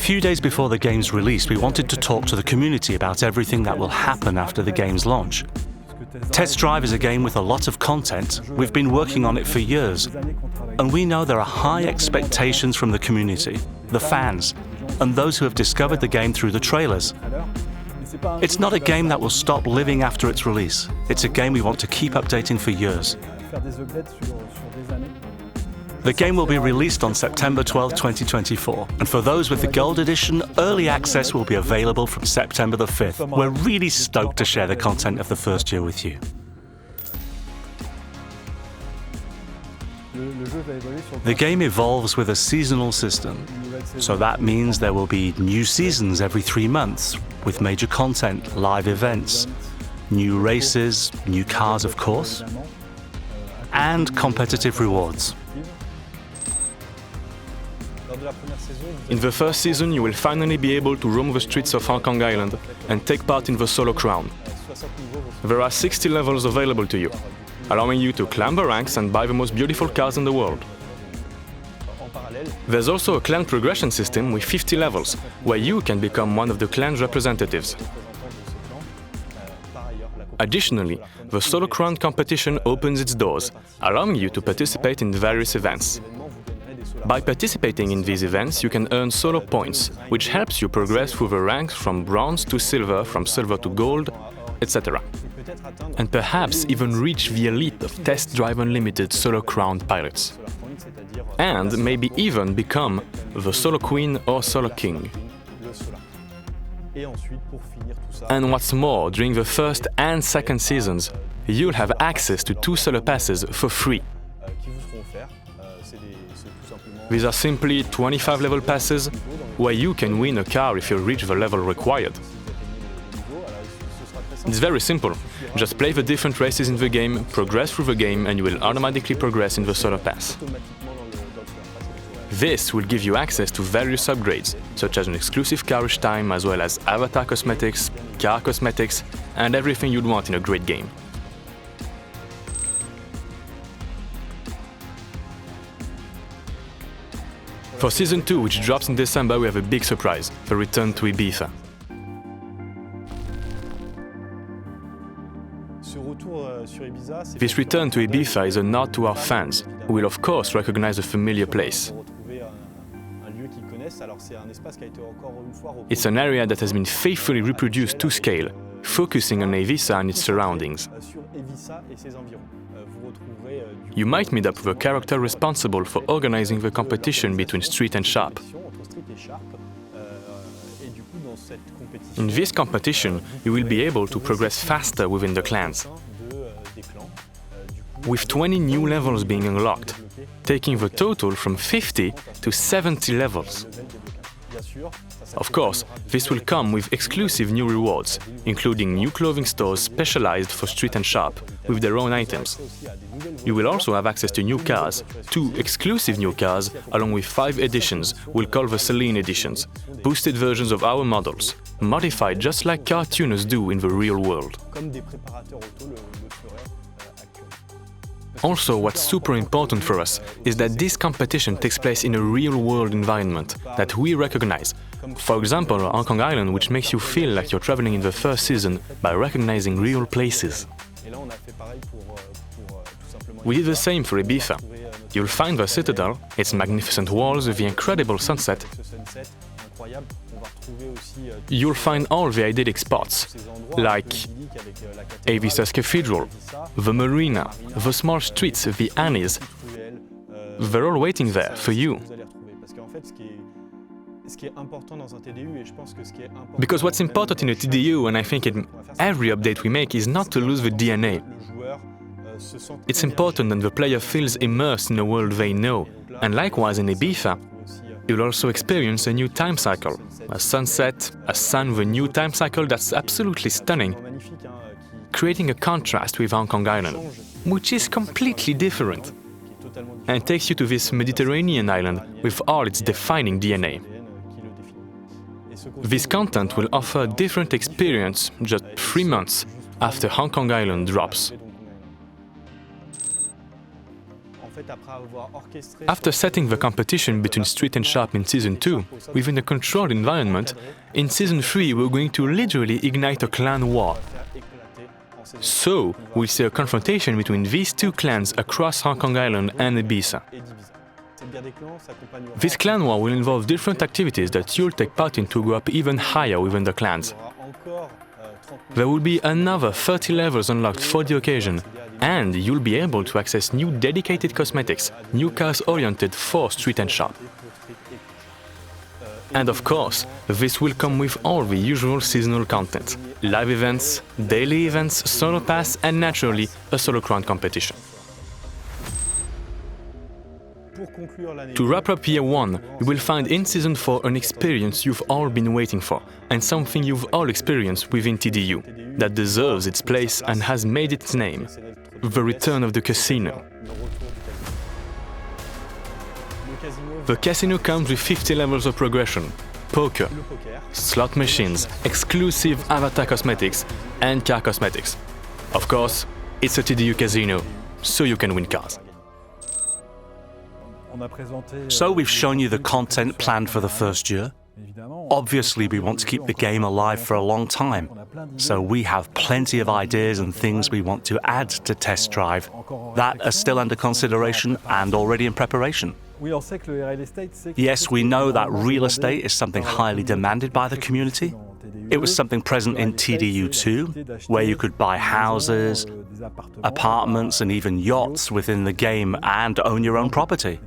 few days before the game's release, we wanted to talk to the community about everything that will happen after the game's launch. Test Drive is a game with a lot of content. We've been working on it for years, and we know there are high expectations from the community, the fans, and those who have discovered the game through the trailers. It's not a game that will stop living after its release. It's a game we want to keep updating for years. The game will be released on September 12, 2024, and for those with the Gold Edition, early access will be available from September the 5th. We're really stoked to share the content of the first year with you. The game evolves with a seasonal system, so that means there will be new seasons every 3 months, with major content, live events, new races, new cars of course, and competitive rewards. In the first season, you will finally be able to roam the streets of Hong Kong Island and take part in the solo crown. There are 60 levels available to you, allowing you to climb the ranks and buy the most beautiful cars in the world. There's also a clan progression system with 50 levels, where you can become one of the clan's representatives. Additionally, the Solo Crown competition opens its doors, allowing you to participate in various events. By participating in these events, you can earn solo points, which helps you progress through the ranks from bronze to silver, from silver to gold, etc. And perhaps even reach the elite of Test Drive Unlimited Solo Crown pilots. And maybe even become the Solo Queen or Solo King. And what's more, during the first and second seasons, you'll have access to 2 solo passes for free. These are simply 25 level passes, where you can win a car if you reach the level required. It's very simple. Just play the different races in the game, progress through the game, and you will automatically progress in the solo pass. This will give you access to various upgrades, such as an exclusive carriage time, as well as avatar cosmetics, car cosmetics, and everything you'd want in a great game. For Season 2, which drops in December, we have a big surprise, the return to Ibiza. This return to Ibiza is a nod to our fans, who will of course recognize a familiar place. It's an area that has been faithfully reproduced to scale, focusing on Ibiza and its surroundings. You might meet up with a character responsible for organizing the competition between street and shop. In this competition, you will be able to progress faster within the clans, with 20 new levels being unlocked, taking the total from 50 to 70 levels. Of course, this will come with exclusive new rewards, including new clothing stores specialized for street and shop, with their own items. You will also have access to new cars, 2 exclusive new cars, along with 5 editions we'll call the Celine editions, boosted versions of our models, modified just like car tuners do in the real world. Also, what's super important for us is that this competition takes place in a real-world environment that we recognize. For example, Hong Kong Island, which makes you feel like you're traveling in the first season by recognizing real places. We did the same for Ibiza. You'll find the citadel, its magnificent walls, the incredible sunset. You'll find all the idyllic spots, like Ibiza's cathedral, the marina, the small streets, the alleys. They're all waiting there for you. Because what's important in a TDU, and I think in every update we make, is not to lose the DNA. It's important that the player feels immersed in a world they know, and likewise in Ibiza, you'll also experience a new time cycle, a sunset, a sun with a new time cycle that's absolutely stunning, creating a contrast with Hong Kong Island, which is completely different, and takes you to this Mediterranean island with all its defining DNA. This content will offer a different experience just 3 months after Hong Kong Island drops. After setting the competition between Street and Sharp in Season 2, within a controlled environment, in Season 3 we're going to literally ignite a clan war. So, we'll see a confrontation between these two clans across Hong Kong Island and Ibiza. This clan war will involve different activities that you'll take part in to go up even higher within the clans. There will be another 30 levels unlocked for the occasion, and you'll be able to access new dedicated cosmetics, new cars oriented for Street and Sharp. And of course, this will come with all the usual seasonal content: live events, daily events, solo pass, and naturally, a solo crown competition. To wrap up year 1, you will find in Season 4 an experience you've all been waiting for, and something you've all experienced within TDU, that deserves its place and has made its name: the return of the casino. The casino comes with 50 levels of progression: poker, slot machines, exclusive avatar cosmetics, and car cosmetics. Of course, it's a TDU casino, so you can win cars. So we've shown you the content planned for the first year. Obviously, we want to keep the game alive for a long time, so we have plenty of ideas and things we want to add to Test Drive that are still under consideration and already in preparation. Yes, we know that real estate is something highly demanded by the community. It was something present in TDU 2, where you could buy houses, apartments, and even yachts within the game and own your own property.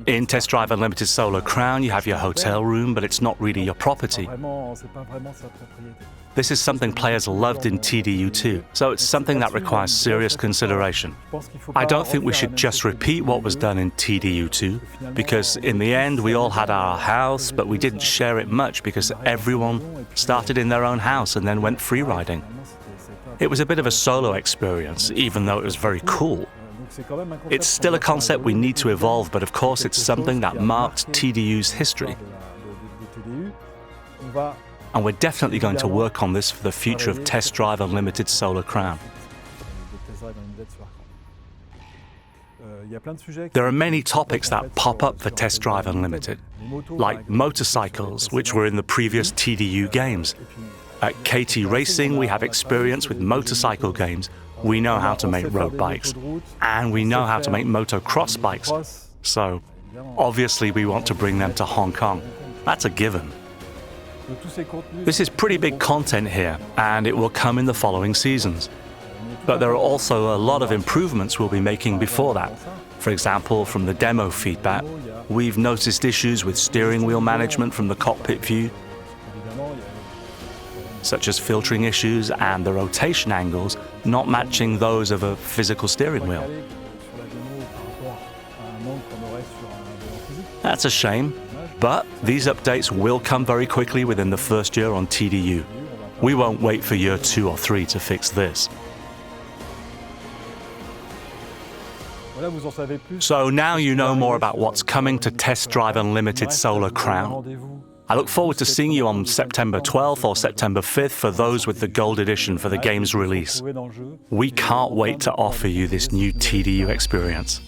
In Test Drive Unlimited Solo Crown, you have your hotel room, but it's not really your property. This is something players loved in TDU 2, so it's something that requires serious consideration. I don't think we should just repeat what was done in TDU 2, because in the end we all had our house, but we didn't share it much because everyone started in their own house and then went free riding. It was a bit of a solo experience, even though it was very cool. It's still a concept we need to evolve, but of course it's something that marked TDU's history. And we're definitely going to work on this for the future of Test Drive Unlimited Solo Crown. There are many topics that pop up for Test Drive Unlimited, like motorcycles, which were in the previous TDU games. At KT Racing, we have experience with motorcycle games. We know how to make road bikes, and we know how to make motocross bikes. So, obviously, we want to bring them to Hong Kong. That's a given. This is pretty big content here, and it will come in the following seasons. But there are also a lot of improvements we'll be making before that. For example, from the demo feedback, we've noticed issues with steering wheel management from the cockpit view, such as filtering issues and the rotation angles not matching those of a physical steering wheel. That's a shame, but these updates will come very quickly within the first year on TDU. We won't wait for year 2 or 3 to fix this. So now you know more about what's coming to Test Drive Unlimited Solo Crown. I look forward to seeing you on September 12th or September 5th for those with the Gold Edition for the game's release. We can't wait to offer you this new TDU experience.